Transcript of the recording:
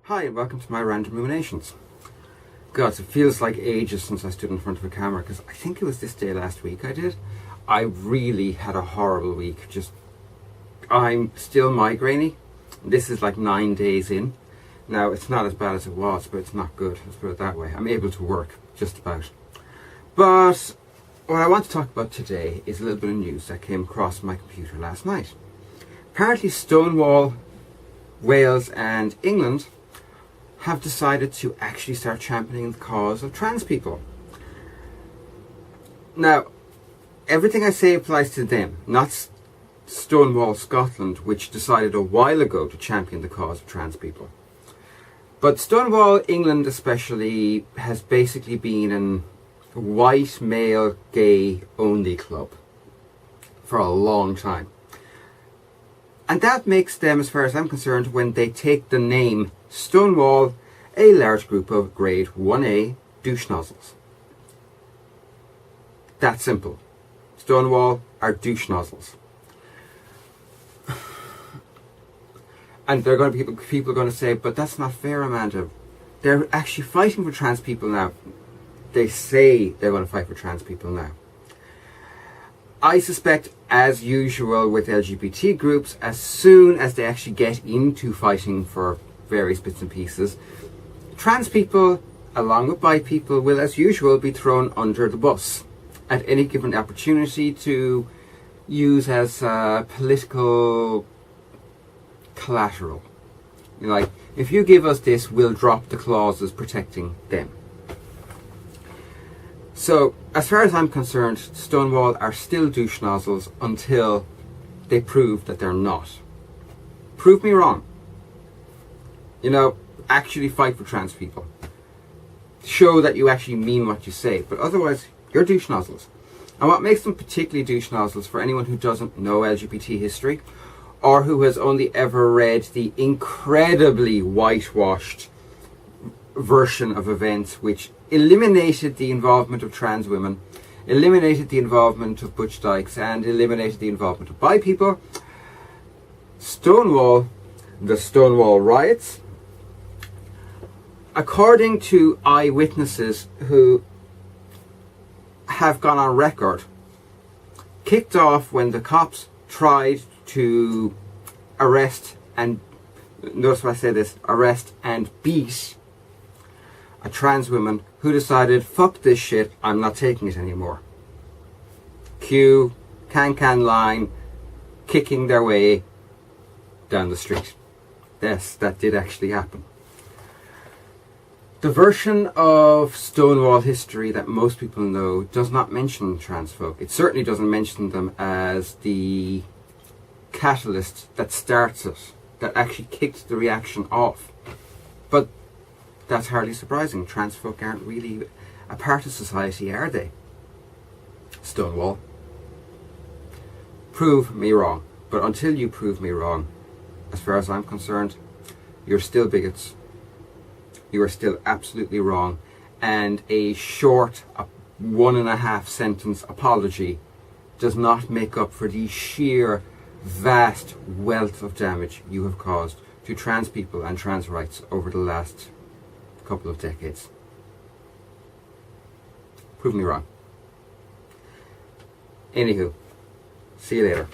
Hi and welcome to my random ruminations. God, it feels like ages since I stood in front of a camera because I think it was this day last week I did. I really had a horrible week. I'm still migrainey. This is like 9 days in. Now it's not as bad as it was, but it's not good. Let's put it that way. I'm able to work just about. But what I want to talk about today is a little bit of news that came across my computer last night. Apparently Stonewall, Wales and England have decided to actually start championing the cause of trans people. Now, everything I say applies to them, not Stonewall, Scotland, which decided a while ago to champion the cause of trans people. But Stonewall, England especially, has basically been a white, male, gay only club for a long time. And that makes them, as far as I'm concerned, when they take the name Stonewall, a large group of grade 1A douche nozzles. That simple. Stonewall are douche nozzles. And there are going to be people going to say, but that's not fair, Amanda. They're actually fighting for trans people now. They say they're going to fight for trans people now. I suspect, as usual with LGBT groups, as soon as they actually get into fighting for various bits and pieces, trans people, along with bi people, will, as usual, be thrown under the bus at any given opportunity to use as political collateral. Like, if you give us this, we'll drop the clauses protecting them. So, as far as I'm concerned, Stonewall are still douche nozzles until they prove that they're not. Prove me wrong. Actually fight for trans people. Show that you actually mean what you say, but otherwise, you're douche nozzles. And what makes them particularly douche nozzles, for anyone who doesn't know LGBT history, or who has only ever read the incredibly whitewashed version of events which eliminated the involvement of trans women, eliminated the involvement of butch dykes, and eliminated the involvement of bi people, Stonewall, the Stonewall riots, according to eyewitnesses who have gone on record, kicked off when the cops tried to arrest and, notice when I say this, arrest and beat a trans woman who decided, fuck this shit, I'm not taking it anymore. Cue can line, kicking their way down the street. Yes, that did actually happen. The version of Stonewall history that most people know does not mention trans folk. It certainly doesn't mention them as the catalyst that starts it, that actually kicked the reaction off. But that's hardly surprising. Trans folk aren't really a part of society, are they? Stonewall. Prove me wrong. But until you prove me wrong, as far as I'm concerned, you're still bigots. You are still absolutely wrong. And a short 1.5 sentence apology does not make up for the sheer vast wealth of damage you have caused to trans people and trans rights over the last couple of decades. Prove me wrong. Anywho, see you later.